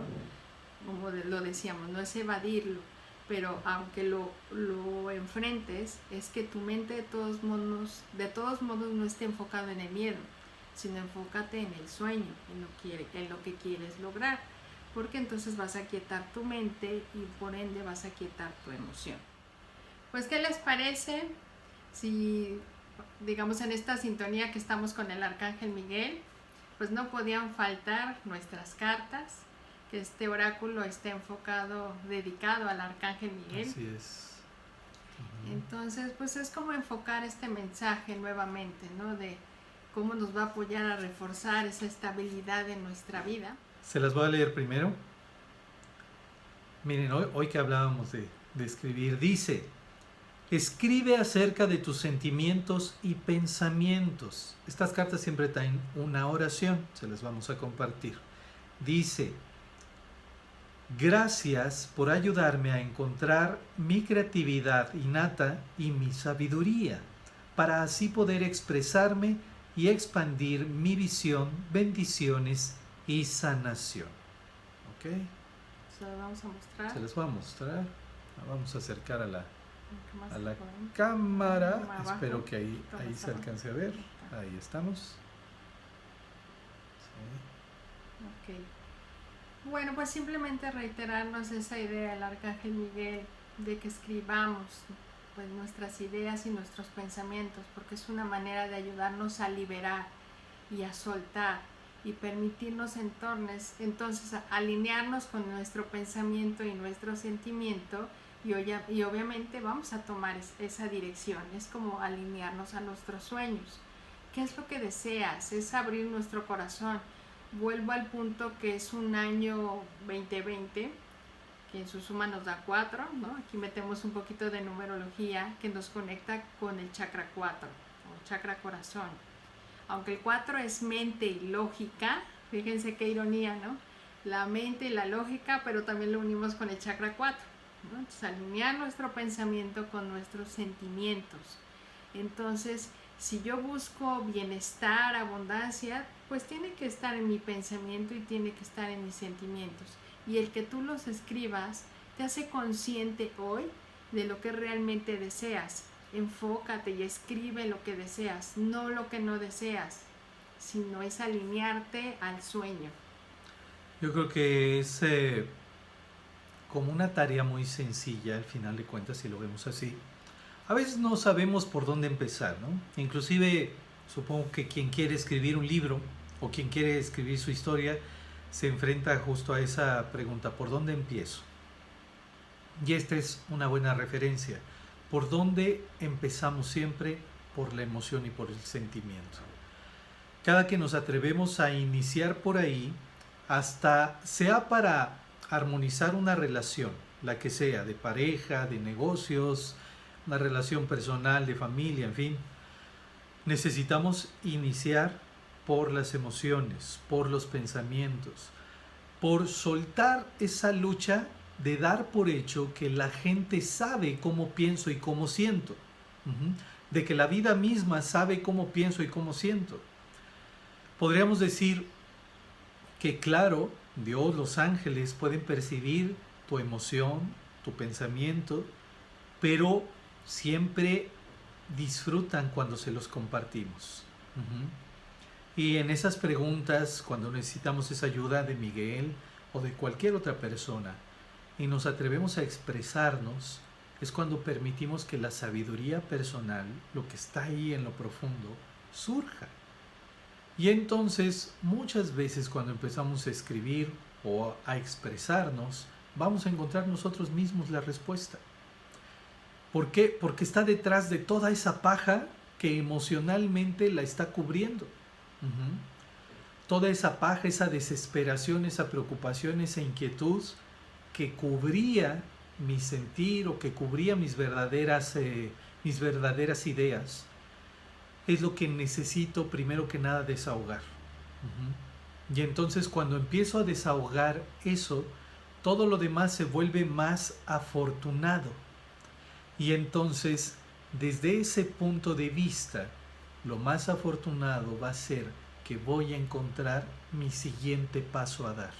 como lo decíamos, no es evadirlo, pero aunque lo enfrentes, es que tu mente de todos modos no esté enfocado en el miedo, sino enfócate en el sueño, en lo que quieres lograr, porque entonces vas a quietar tu mente y por ende vas a quietar tu emoción. Pues, ¿qué les parece si, digamos, en esta sintonía que estamos con el Arcángel Miguel, pues no podían faltar nuestras cartas, que este oráculo está enfocado, dedicado al Arcángel Miguel? Así es. Entonces, pues es como enfocar este mensaje nuevamente, ¿no? De cómo nos va a apoyar a reforzar esa estabilidad en nuestra vida. Se las voy a leer primero. Miren, hoy que hablábamos de escribir, dice: escribe acerca de tus sentimientos y pensamientos. Estas cartas siempre traen una oración, se las vamos a compartir. Dice: gracias por ayudarme a encontrar mi creatividad innata y mi sabiduría, para así poder expresarme y expandir mi visión, bendiciones y sanación. ¿Ok? Se lo vamos a mostrar. Se las voy a mostrar. La vamos a acercar a la cámara. Abajo, Espero que ahí se abajo. alcance a ver. Ahí estamos. Sí. Ok. Bueno, pues simplemente reiterarnos esa idea del Arcángel Miguel de que escribamos pues nuestras ideas y nuestros pensamientos, porque es una manera de ayudarnos a liberar y a soltar y permitirnos entonces alinearnos con nuestro pensamiento y nuestro sentimiento, y obviamente vamos a tomar esa dirección. Es como alinearnos a nuestros sueños. ¿Qué es lo que deseas? Es abrir nuestro corazón. Vuelvo al punto que es un año 2020, que en su suma nos da 4, ¿no? Aquí metemos un poquito de numerología que nos conecta con el chakra 4, o chakra corazón. Aunque el 4 es mente y lógica, fíjense qué ironía, ¿no? La mente y la lógica, pero también lo unimos con el chakra 4, ¿no? Entonces, alinear nuestro pensamiento con nuestros sentimientos. Entonces, si yo busco bienestar, abundancia, pues tiene que estar en mi pensamiento y tiene que estar en mis sentimientos. Y el que tú los escribas te hace consciente hoy de lo que realmente deseas. Enfócate y escribe lo que deseas, no lo que no deseas, sino es alinearte al sueño. Yo creo que es como una tarea muy sencilla, al final de cuentas, si lo vemos así. A veces no sabemos por dónde empezar, ¿no? Inclusive, supongo que quien quiere escribir un libro o quien quiere escribir su historia se enfrenta justo a esa pregunta: ¿por dónde empiezo? Y esta es una buena referencia. ¿Por dónde empezamos siempre? Por la emoción y por el sentimiento. Cada que nos atrevemos a iniciar por ahí, hasta sea para armonizar una relación, la que sea, de pareja, de negocios, una relación personal, de familia, en fin, necesitamos iniciar por las emociones, por los pensamientos, por soltar esa lucha de dar por hecho que la gente sabe cómo pienso y cómo siento, de que la vida misma sabe cómo pienso y cómo siento. Podríamos decir que, claro, Dios, los ángeles pueden percibir tu emoción, tu pensamiento, pero siempre disfrutan cuando se los compartimos. Y en esas preguntas, cuando necesitamos esa ayuda de Miguel o de cualquier otra persona y nos atrevemos a expresarnos, es cuando permitimos que la sabiduría personal, lo que está ahí en lo profundo, surja. Y entonces, muchas veces cuando empezamos a escribir o a expresarnos, vamos a encontrar nosotros mismos la respuesta. ¿Por qué? Porque está detrás de toda esa paja que emocionalmente la está cubriendo. Toda esa paja, esa desesperación, esa preocupación, esa inquietud que cubría mi sentir o que cubría mis verdaderas ideas, es lo que necesito primero que nada desahogar. Y entonces cuando empiezo a desahogar eso, todo lo demás se vuelve más afortunado. Y entonces, desde ese punto de vista, lo más afortunado va a ser que voy a encontrar mi siguiente paso a dar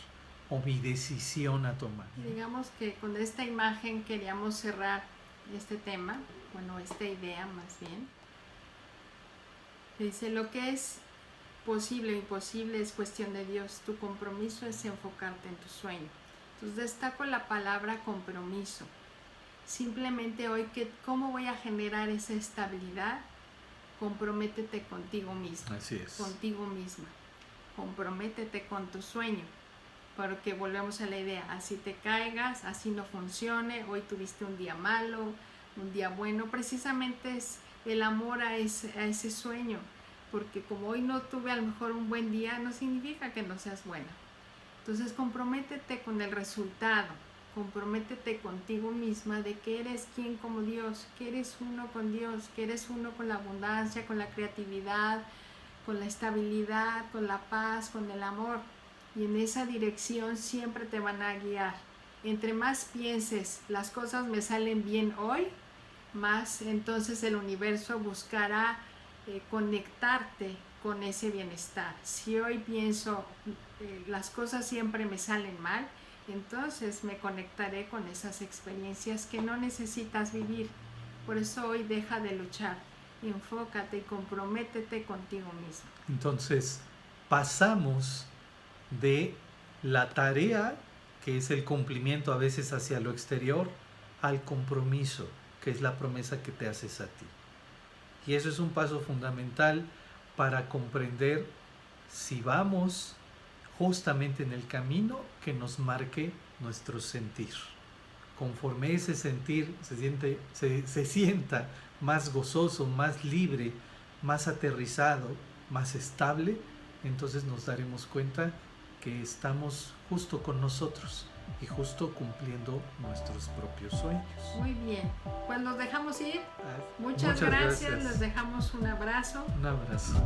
o mi decisión a tomar. Digamos que con esta imagen queríamos cerrar este tema, bueno, esta idea más bien. Dice: lo que es posible o imposible es cuestión de Dios. Tu compromiso es enfocarte en tu sueño. Entonces destaco la palabra compromiso. Simplemente hoy, ¿cómo voy a generar esa estabilidad? Comprométete contigo mismo. Así es. Contigo misma. Comprométete con tu sueño. Porque volvemos a la idea, así te caigas, así no funcione, hoy tuviste un día malo, un día bueno, precisamente es el amor a ese sueño, porque como hoy no tuve a lo mejor un buen día, no significa que no seas buena. Entonces comprométete con el resultado, comprométete contigo misma de que eres quien como Dios, que eres uno con Dios, que eres uno con la abundancia, con la creatividad, con la estabilidad, con la paz, con el amor. Y en esa dirección siempre te van a guiar. Entre más pienses, las cosas me salen bien hoy, más entonces el universo buscará conectarte con ese bienestar. Si hoy pienso las cosas siempre me salen mal, entonces me conectaré con esas experiencias que no necesitas vivir. Por eso hoy deja de luchar, enfócate y comprométete contigo mismo. Entonces pasamos de la tarea, que es el cumplimiento a veces hacia lo exterior, al compromiso, que es la promesa que te haces a ti. Y eso es un paso fundamental para comprender si vamos justamente en el camino que nos marque nuestro sentir. Conforme ese sentir se sienta más gozoso, más libre, más aterrizado, más estable, entonces nos daremos cuenta que estamos justo con nosotros y justo cumpliendo nuestros propios sueños. Muy bien, pues nos dejamos ir. Muchas gracias, les dejamos un abrazo. Un abrazo.